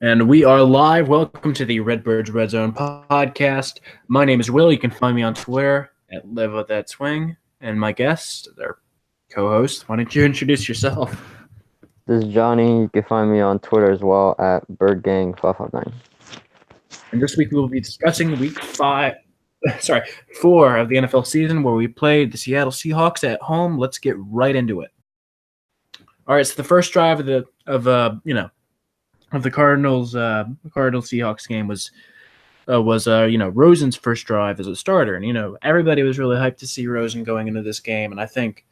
And we are live. Welcome to the Redbird Redzone podcast. My name is Will. You can find me on Twitter at Live With That Swing. And my guest, their co-host, why don't you introduce yourself? This is Johnny. You can find me on Twitter as well at BirdGang559. And this week we will be discussing four of the NFL season, where we played the Seattle Seahawks at home. Let's get right into it. All right, so the first drive of the Cardinals Seahawks game was Rosen's first drive as a starter, and everybody was really hyped to see Rosen going into this game, and I think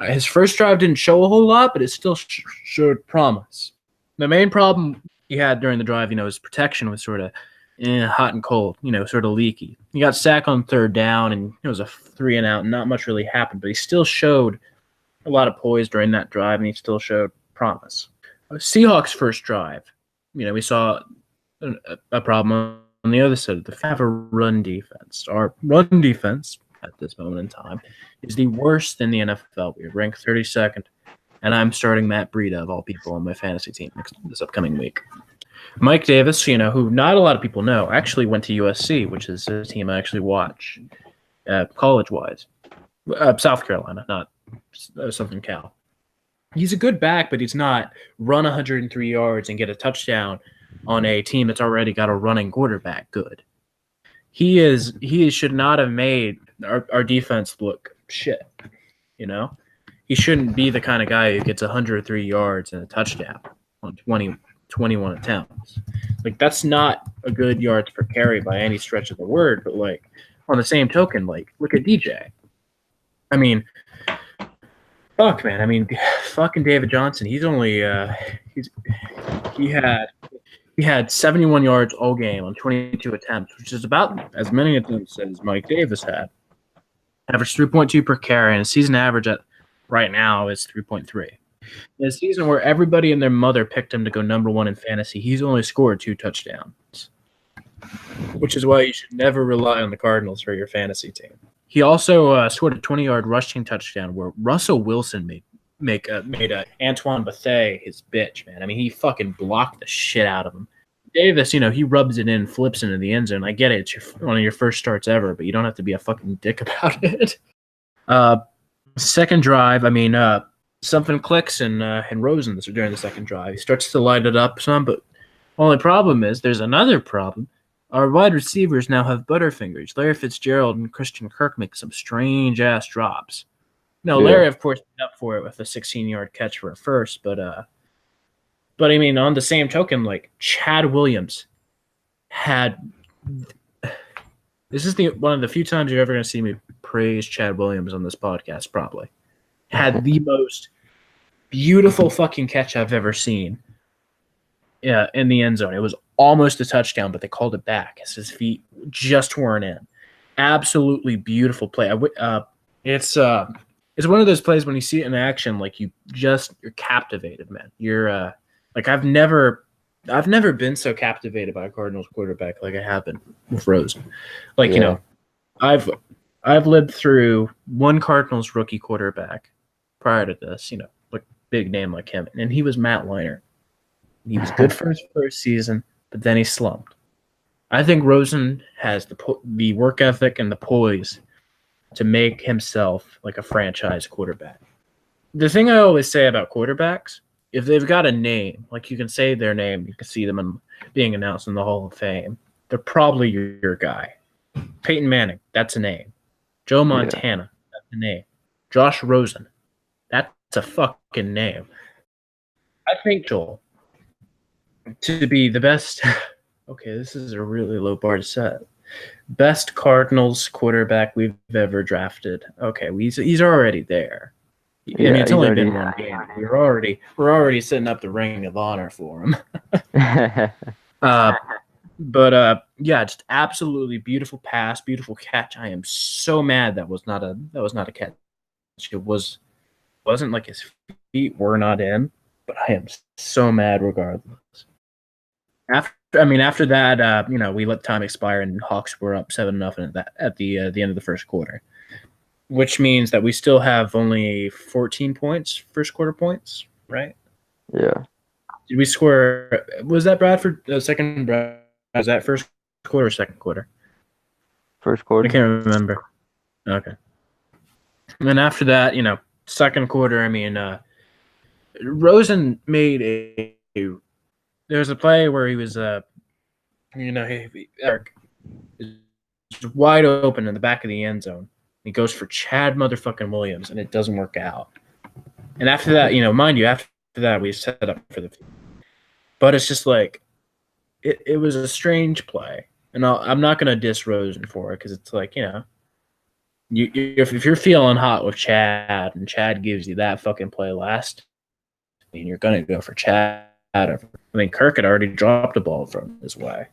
his first drive didn't show a whole lot, but it still showed promise. The main problem he had during the drive, his protection was sort of hot and cold, sort of leaky. He got sacked on third down, and it was a 3-and-out, and not much really happened, but he still showed a lot of poise during that drive, and he still showed promise. Seahawks' first drive, we saw a problem on the other side. They have a run defense. Our run defense at this moment in time is the worst in the NFL. We're ranked 32nd, and I'm starting Matt Breida of all people on my fantasy team this upcoming week. Mike Davis, who not a lot of people know, actually went to USC, which is a team I actually watch college-wise. South Carolina, not Southern Cal. He's a good back, but he's not run 103 yards and get a touchdown on a team that's already got a running quarterback good. He should not have made our defense look shit, He shouldn't be the kind of guy who gets 103 yards and a touchdown on 21 attempts. Like, that's not a good yards per carry by any stretch of the word, but, on the same token, look at DJ. I mean, fuck, man. Fucking David Johnson. He's only he had 71 yards all game on 22 attempts, which is about as many attempts as Mike Davis had. Averaged 3.2 per carry, and his season average right now is 3.3. In a season where everybody and their mother picked him to go number one in fantasy, he's only scored 2 touchdowns, which is why you should never rely on the Cardinals for your fantasy team. He also scored a 20-yard rushing touchdown where Russell Wilson made Antoine Bethea his bitch, man. He fucking blocked the shit out of him. Davis, he rubs it in, flips into the end zone. I get it. It's one of your first starts ever, but you don't have to be a fucking dick about it. Second drive, something clicks in Rosen during the second drive. He starts to light it up some, but only problem is there's another problem. Our wide receivers now have butterfingers. Larry Fitzgerald and Christian Kirk make some strange-ass drops. No, Yeah. Larry, of course, made up for it with a 16-yard catch for a first, but on the same token, Chad Williams had – this is one of the few times you're ever going to see me praise Chad Williams on this podcast, probably. Had the most beautiful fucking catch I've ever seen in the end zone. It was almost a touchdown, but they called it back as his feet just weren't in. Absolutely beautiful play. It's one of those plays when you see it in action, you're captivated, man. You're I've never been so captivated by a Cardinals quarterback like I have been with Rosen. I've lived through one Cardinals rookie quarterback prior to this, big name like him, and he was Matt Leinart. He was good for his first season, but then he slumped. I think Rosen has the work ethic and the poise to make himself like a franchise quarterback. The thing I always say about quarterbacks, if they've got a name, you can say their name, you can see them being announced in the Hall of Fame, they're probably your guy. Peyton Manning, that's a name. Joe Montana, that's a name. Josh Rosen, that's a fucking name. I think Joel, to be the best, okay, this is a really low bar to set. Best Cardinals quarterback we've ever drafted. Okay, he's already there. It's only been one game. We're already setting up the ring of honor for him. Just absolutely beautiful pass, beautiful catch. I am so mad that was not a catch. Wasn't like his feet were not in, but I am so mad regardless. After that, we let time expire and Hawks were up 7-0 at the end of the first quarter, which means that we still have only 14 points, first quarter points, right? Yeah. Did we score? Was that Bradford second? Was that first quarter or second quarter? First quarter. I can't remember. Okay. And then after that, second quarter. I mean, Rosen made there was a play where he was, Eric is wide open in the back of the end zone. He goes for Chad motherfucking Williams, and it doesn't work out. And after that, mind you, after that we set up for the. But it's just like, it was a strange play, and I'm not gonna diss Rosen for it because it's like, if you're feeling hot with Chad and Chad gives you that fucking play last, I mean, you're gonna go for Chad. I mean, Kirk had already dropped a ball from his way,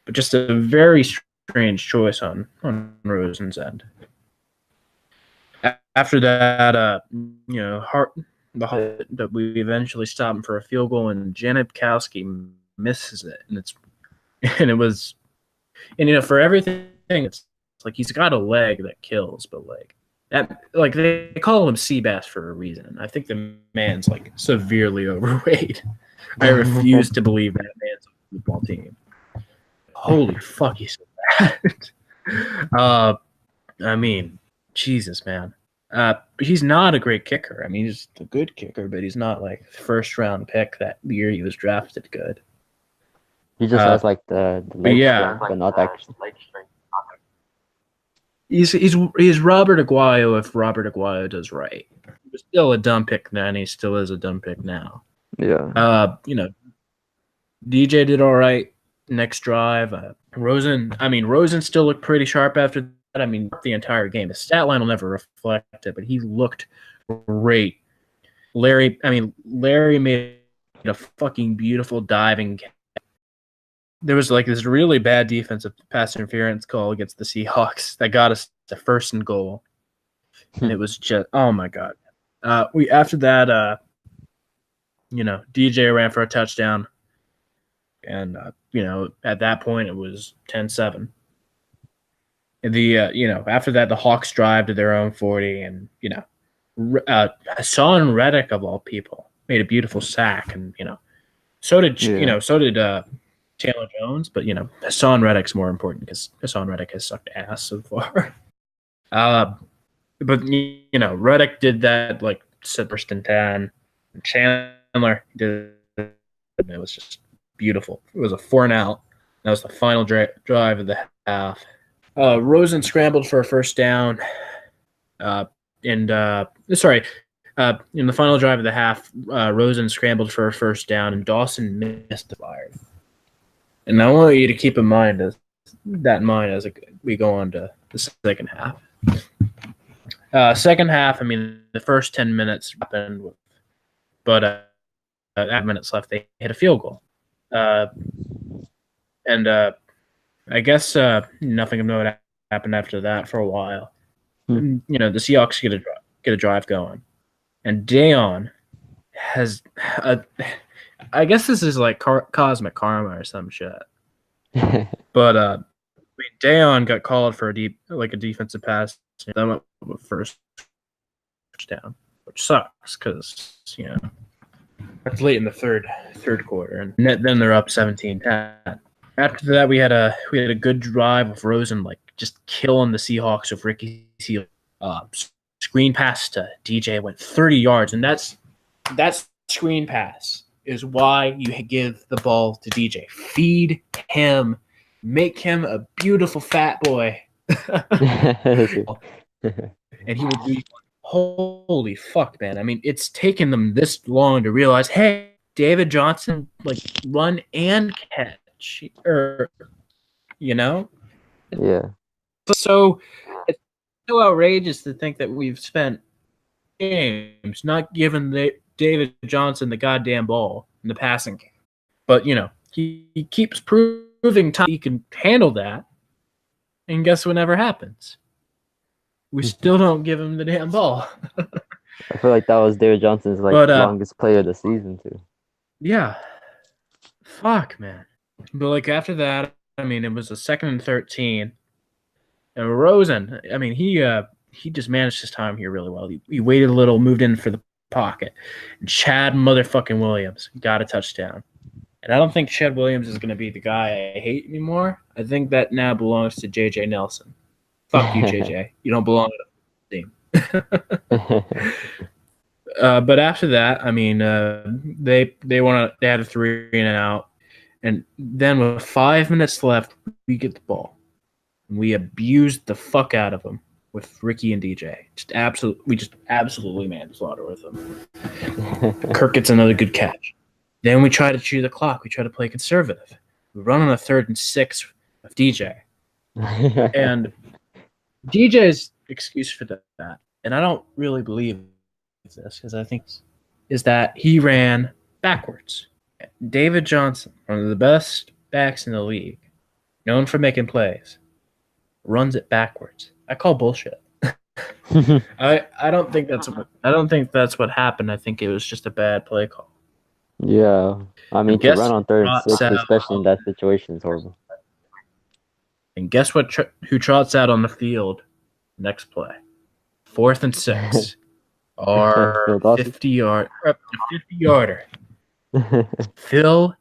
but just a very strange choice on Rosen's end. After that, that we eventually stopped him for a field goal, and Janikowski misses it, for everything, it's like he's got a leg that kills, but they call him Seabass for a reason. I think the man's like severely overweight. I refuse to believe that man's on a football team. Holy fuck, he's so bad. I mean, Jesus, man. He's not a great kicker. I mean, he's a good kicker, but he's not like first round pick that year he was drafted good. He just has like the leg strength, but not that. He's Robert Aguayo if Robert Aguayo does right. He was still a dumb pick then. He still is a dumb pick now. Yeah. DJ did all right next drive. Rosen still looked pretty sharp after that. I mean, the entire game. The stat line will never reflect it, but he looked great. Larry made a fucking beautiful diving catch. There was like this really bad defensive pass interference call against the Seahawks that got us the 1st and goal. And it was just, oh my God. After that, DJ ran for a touchdown. And, at that point it was 10-7. After that, the Hawks drive to their own 40, and, Hassan Reddick, of all people, made a beautiful sack. And, so did Chandler Jones, but Hassan Reddick's more important because Hassan Reddick has sucked ass so far. But Reddick did that like first and 10. Chandler did it. It was just beautiful. It was a 4-and-out. That was the final drive of the half. Rosen scrambled for a first down. In the final drive of the half, Rosen scrambled for a first down, and Dawson missed the fire. And I want you to keep in mind as we go on to the second half. Second half, the first 10 minutes happened, but at minutes left, they hit a field goal. I guess nothing of note happened after that for a while. The Seahawks get a drive going, and Dayon has I guess this is like cosmic karma or some shit. But Dayon got called for a defensive pass. Then went with first touchdown, which sucks because it's late in the third quarter, and then they're up 17-10. After that, we had a good drive of Rosen just killing the Seahawks with Ricky Seal. Screen pass to DJ went 30 yards, and that's screen pass is why you give the ball to DJ. Feed him, make him a beautiful fat boy, and he will be. Holy fuck, man! It's taken them this long to realize, hey, David Johnson run and catch. Yeah. So it's so outrageous to think that we've spent games not giving David Johnson the goddamn ball in the passing game. But, he keeps proving time he can handle that. And guess what never happens? We still don't give him the damn ball. I feel like that was David Johnson's longest play of the season, too. Yeah. Fuck, man. But after that, it was a 2nd and 13, and Rosen, he just managed his time here really well. He waited a little, moved in for the pocket. And Chad motherfucking Williams got a touchdown. And I don't think Chad Williams is going to be the guy I hate anymore. I think that now belongs to J.J. Nelson. Fuck you, J.J. You don't belong on the team. But after that, I mean, they had a 3-and-out. And then with 5 minutes left, we get the ball. And we abused the fuck out of them with Ricky and DJ. We just absolutely manslaughter with them. Kirk gets another good catch. Then we try to chew the clock. We try to play conservative. We run on a 3rd and 6 of DJ. And DJ's excuse for that, and I don't really believe this because I think is that he ran backwards. David Johnson, one of the best backs in the league, known for making plays, runs it backwards. I call bullshit. I don't think that's what happened. I think it was just a bad play call. Yeah, I mean, to run on 3rd and 6, especially in that situation, is horrible. And guess what? Who trots out on the field next play? 4th and 6. Our 50-yarder. Phil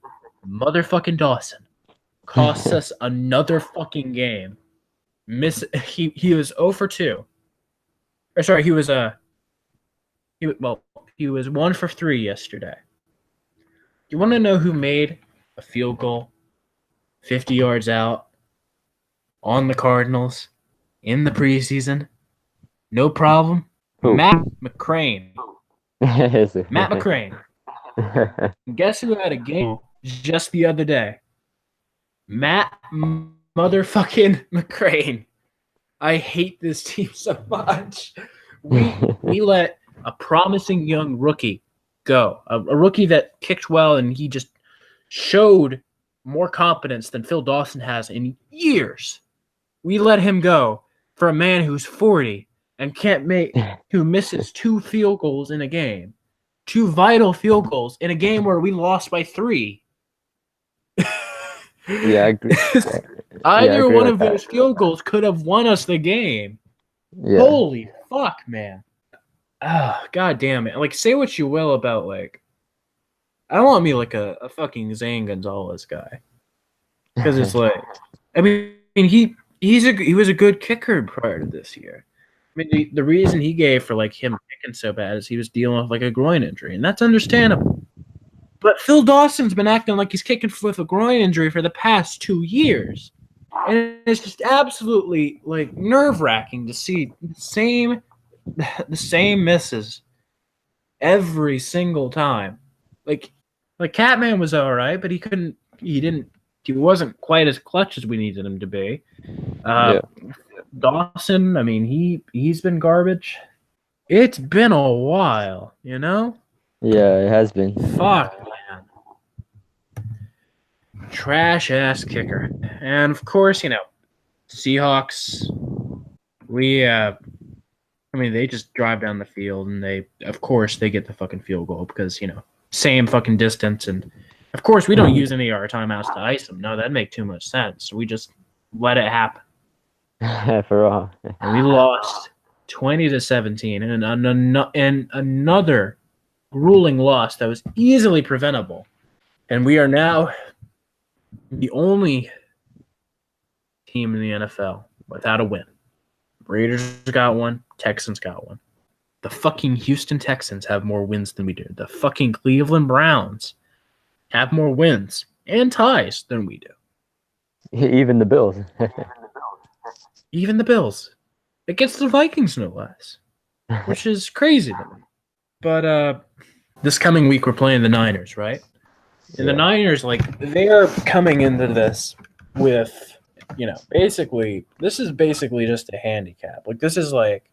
motherfucking Dawson costs us another fucking game. He was 0 for 2. Or sorry, he was 1 for 3 yesterday. You want to know who made a field goal 50 yards out on the Cardinals in the preseason? No problem. Who? Matt McCrane. Matt McCrane. Guess who had a game just the other day? Matt motherfucking McCrane. I hate this team so much. We let a promising young rookie go. A rookie that kicked well, and he just showed more competence than Phil Dawson has in years. We let him go for a man who's 40 and who misses 2 field goals in a game. 2 vital field goals in a game where we lost by 3. Yeah, I agree. Either one of those field goals could have won us the game. Yeah. Holy fuck, man. Oh, god damn it. Like, say what you will about, like, I want me like a fucking Zane Gonzalez guy. Because it's like, I mean, he was a good kicker prior to this year. I mean, the reason he gave for like him kicking so bad is he was dealing with like a groin injury, and that's understandable. But Phil Dawson's been acting like he's kicking with a groin injury for the past 2 years, and it's just absolutely like nerve-wracking to see the same misses every single time. Like Catman was all right, but he wasn't quite as clutch as we needed him to be. Dawson, I mean, he's been garbage. It's been a while, you know? Yeah, it has been. Fuck, man. Trash ass kicker. And of course, you know, Seahawks, they just drive down the field and they get the fucking field goal because, you know, same fucking distance, and of course we don't use any of our timeouts to ice them. No, that'd make too much sense. So we just let it happen. For all. And we lost 20-17 and another grueling loss that was easily preventable. And we are now the only team in the NFL without a win. Raiders got one, Texans got one. The fucking Houston Texans have more wins than we do. The fucking Cleveland Browns have more wins and ties than we do. Even the Bills. Even the Bills. Against the Vikings, no less. Which is crazy to me. But this coming week, we're playing the Niners, right? And the Niners, like, they are coming into this with, you know, this is basically just a handicap. Like, this is like,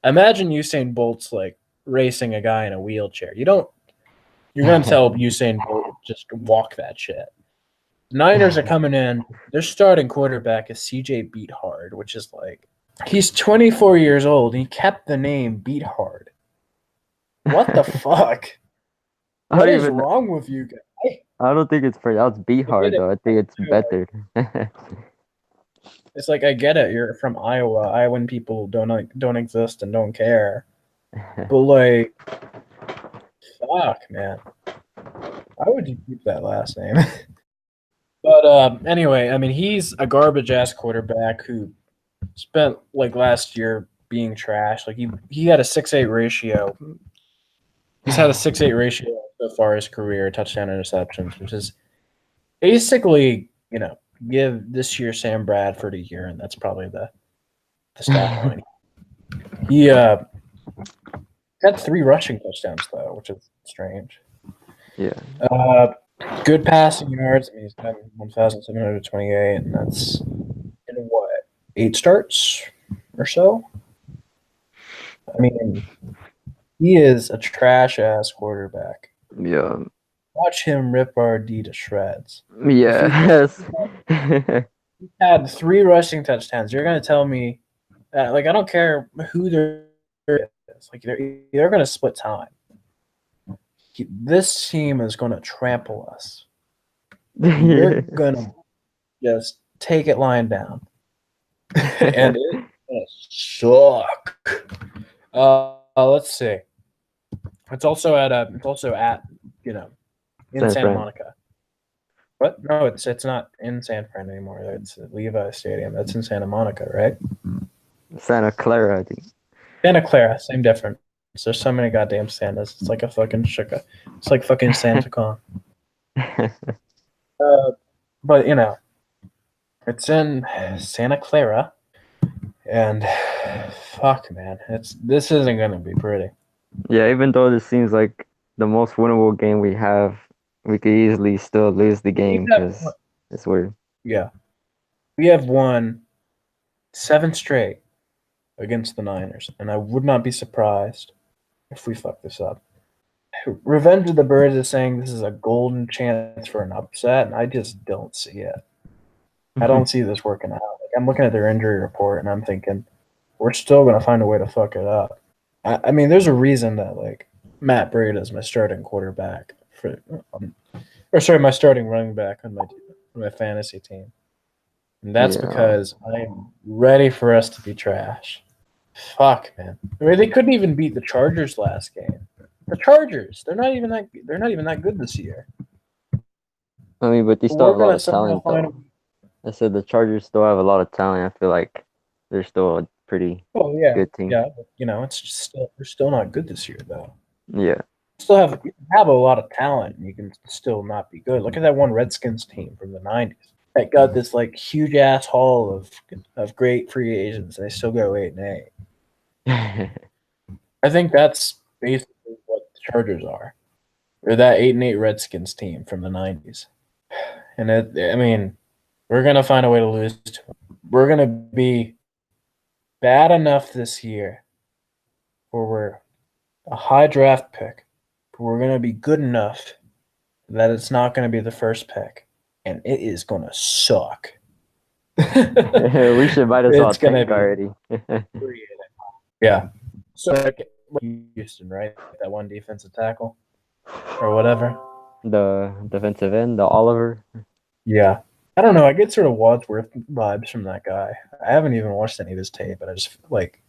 imagine Usain Bolt's, like, racing a guy in a wheelchair. You're going to tell Usain Bolt just walk that shit. Niners are coming in. Their starting quarterback is CJ Beathard, which is like, he's 24 years old. He kept the name Beathard. What the fuck? What is wrong with you guys? I don't think it's pronounced Beathard, though. I think it's better. It's like, I get it. You're from Iowa. Iowan people don't exist and don't care. But, like, Fuck, man. Why would you keep that last name? But anyway, I mean, he's a garbage ass quarterback who spent like last year being trash. Like he had a 6.8 ratio. He's had a 6.8 ratio so far his career, touchdown interceptions, which is basically, give this year Sam Bradford a year, and that's probably the stat line. He had 3 rushing touchdowns though, which is strange. Yeah. Good passing yards. I mean, he's got 1,728, and that's in what 8 starts or so. I mean, he is a trash ass quarterback. Yeah. Watch him rip our D to shreds. Yes. He had 3 rushing touchdowns. You're gonna tell me that, like, I don't care who they're like, they're gonna split time. This team is gonna trample us. You're gonna just take it lying down, and it's gonna suck. Let's see. It's also at in Santa Monica. What? No, it's not in San Fran anymore. It's at Levi Stadium. That's in Santa Monica, right? Santa Clara, I think. Santa Clara, same difference. There's so many goddamn Santas. It's like a fucking shika. It's like fucking SantaCon. But it's in Santa Clara, and fuck, man, this isn't gonna be pretty. Yeah, even though this seems like the most winnable game we have, we could easily still lose the game because it's weird. Yeah, we have won 7 straight against the Niners, and I would not be surprised if we fuck this up. Revenge of the Birds is saying this is a golden chance for an upset, and I just don't see it. I don't see this working out. Like, I'm looking at their injury report, and I'm thinking we're still going to find a way to fuck it up. I mean, there's a reason that, like, Matt Breida is my starting quarterback my starting running back on my fantasy team, and that's because I'm ready for us to be trash. Fuck, man. I mean, they couldn't even beat the Chargers last game. The Chargers, they're not even that good this year. I mean, but they still have a lot of talent, though. I said the Chargers still have a lot of talent. I feel like they're still a pretty good team. Yeah, but, it's just they're still not good this year, though. Yeah. Still have a lot of talent, and you can still not be good. Look at that one Redskins team from the 90s. That got this, like, huge ass haul of great free agents. They still go 8-8. I think that's basically what the Chargers are. They're that 8-8 Redskins team from the 90s. And we're going to find a way to lose to them. We're going to be bad enough this year where we're a high draft pick, but we're going to be good enough that it's not going to be the first pick, and it is going to suck. We should might as well tank already. Yeah. So, Houston, right? That one defensive tackle or whatever. The defensive end, the Oliver. Yeah. I don't know. I get sort of Wadsworth vibes from that guy. I haven't even watched any of his tape, but I just like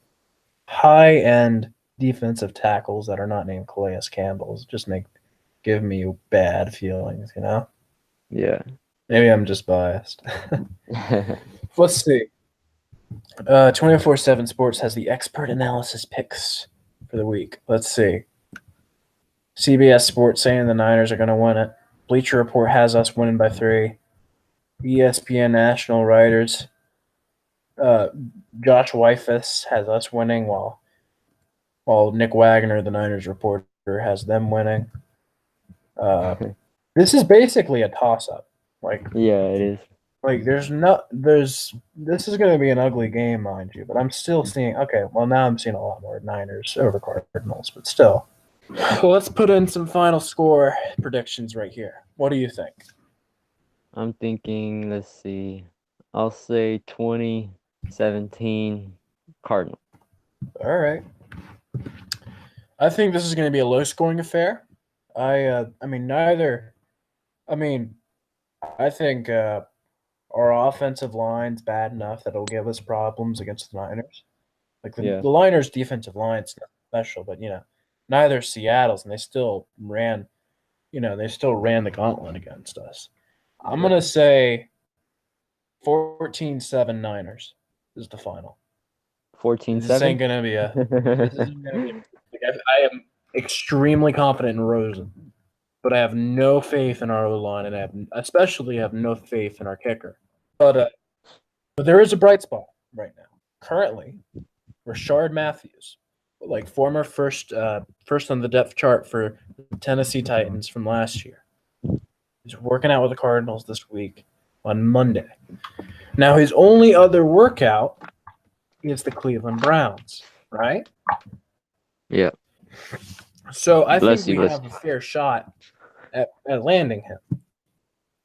high-end defensive tackles that are not named Calais Campbell's just give me bad feelings, Yeah. Maybe I'm just biased. Let's see. 24/7 Sports has the expert analysis picks for the week. Let's see. CBS Sports saying the Niners are going to win it. Bleacher Report has us winning by 3. ESPN national writers, Josh Weifus has us winning, while Nick Wagner, the Niners reporter, has them winning. This is basically a toss-up. Yeah, it is. This is going to be an ugly game, mind you, but I'm still seeing. Okay, well now I'm seeing a lot more Niners over Cardinals, but still. Let's put in some final score predictions right here. What do you think? I'm thinking, let's see. I'll say 20-17 Cardinals. All right. I think this is going to be a low-scoring affair. I think our offensive line's bad enough that it'll give us problems against the Niners. The Niners' defensive line's not special, but neither Seattle's, and they still ran the gauntlet against us. I'm going to say 14-7 Niners is the final. 14-7? This ain't going to be I am extremely confident in Rosen, but I have no faith in our O-line, and I especially have no faith in our kicker. But there is a bright spot right now. Currently, Rashard Matthews, like former first on the depth chart for the Tennessee Titans from last year. He's working out with the Cardinals this week on Monday. Now, his only other workout is the Cleveland Browns, right? Yeah. So I think we have a fair shot at landing him.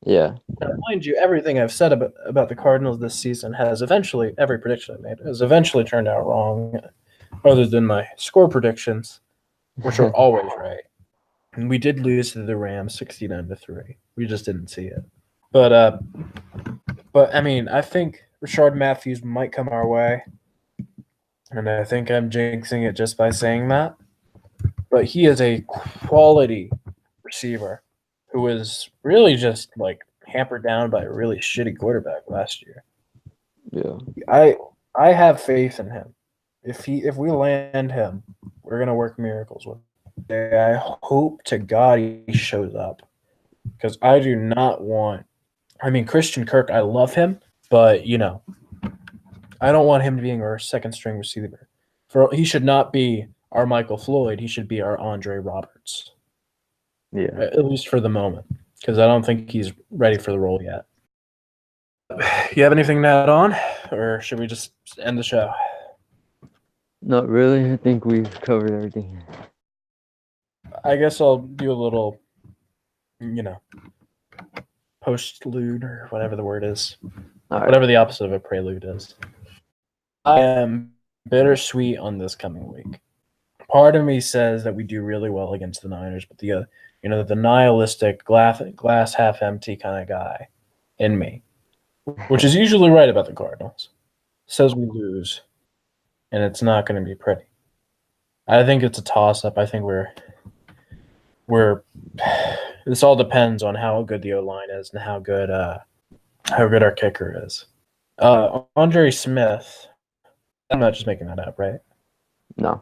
Yeah. Now, mind you, everything I've said about the Cardinals this season every prediction I made has eventually turned out wrong, other than my score predictions, which are always right. And we did lose to the Rams 69-3. We just didn't see it. But I mean, I think Rashard Matthews might come our way. And I think I'm jinxing it just by saying that. But he is a quality receiver who was really just like hampered down by a really shitty quarterback last year. Yeah. I have faith in him. If we land him, we're gonna work miracles with him. I hope to God he shows up, because I do not want. I mean, Christian Kirk, I love him, but I don't want him being our second string receiver. He should not be our Michael Floyd. He should be our Andre Roberts. Yeah. At least for the moment, because I don't think he's ready for the role yet. You have anything to add on, or should we just end the show? Not really. I think we've covered everything. I guess I'll do a little, postlude, or whatever the word is. Whatever the opposite of a prelude is. I am bittersweet on this coming week. Part of me says that we do really well against the Niners, but the nihilistic glass half empty kind of guy in me, which is usually right about the Cardinals, says we lose, and it's not going to be pretty. I think it's a toss-up. I think we're this all depends on how good the O-line is and how good our kicker is. Andre Smith, I'm not just making that up, right? No.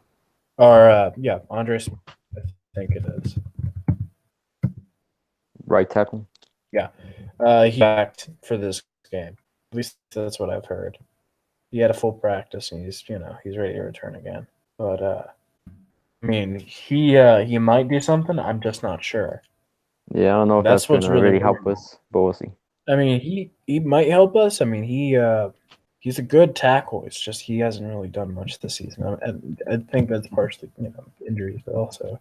Or Andre Smith, I think it is. Right tackle? Yeah. He backed for this game. At least that's what I've heard. He had a full practice, and he's ready to return again. But I mean, he might do something. I'm just not sure. Yeah, I don't know if that's going to really help us, but we'll see. I mean, he might help us. I mean, he's a good tackle. It's just he hasn't really done much this season. I think that's partially injuries, but also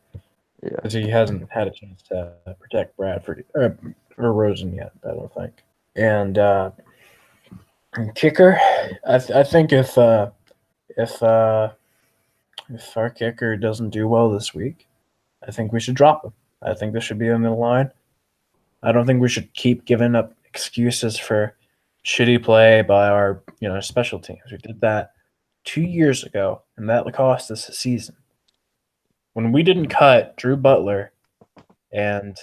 because he hasn't had a chance to protect Bradford or Rosen yet. I don't think. And kicker, I think if our kicker doesn't do well this week, I think we should drop him. I think this should be on the line. I don't think we should keep giving up excuses for shitty play by our special teams. We did that 2 years ago, and that cost us a season. When we didn't cut Drew Butler and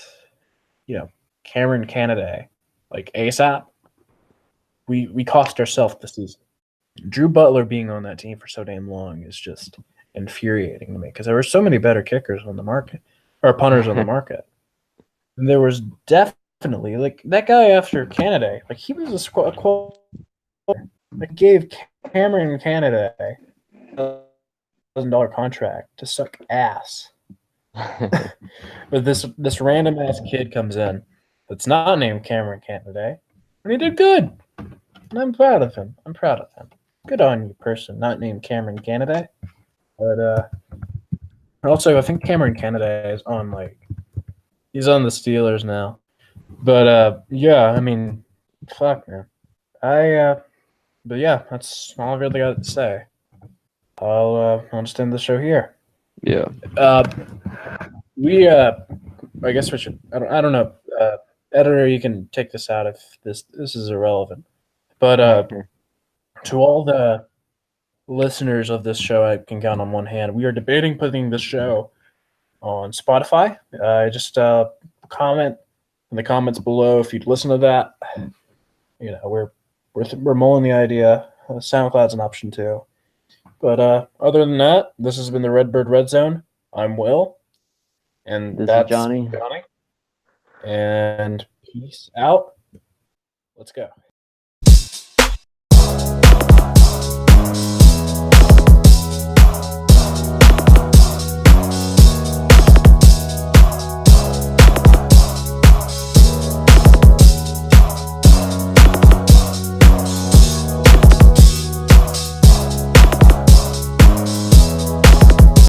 Cameron Canaday like ASAP, we cost ourselves the season. Drew Butler being on that team for so damn long is just infuriating to me, because there were so many better kickers on the market, or punters on the market. And there was definitely like that guy after Canaday, like he was a like gave Cameron Canaday $1,000 contract to suck ass. But this random ass kid comes in that's not named Cameron Canaday, and he did good. And I'm proud of him. Good on you, person not named Cameron Canaday. But also, I think Cameron Canaday is on he's on the Steelers now. But yeah, I mean, fuck, man. But yeah, that's all I really got to say. I'll just end the show here. Yeah. I guess we should. I don't know. Editor, you can take this out if this is irrelevant. But to all the listeners of this show, I can count on one hand. We are debating putting this show on Spotify. Just comment in the comments below if you'd listen to that. You know, we're mulling the idea. SoundCloud's an option too. But other than that, this has been the Redbird Redzone. I'm Will, and This that's is Johnny. And peace out. Let's go.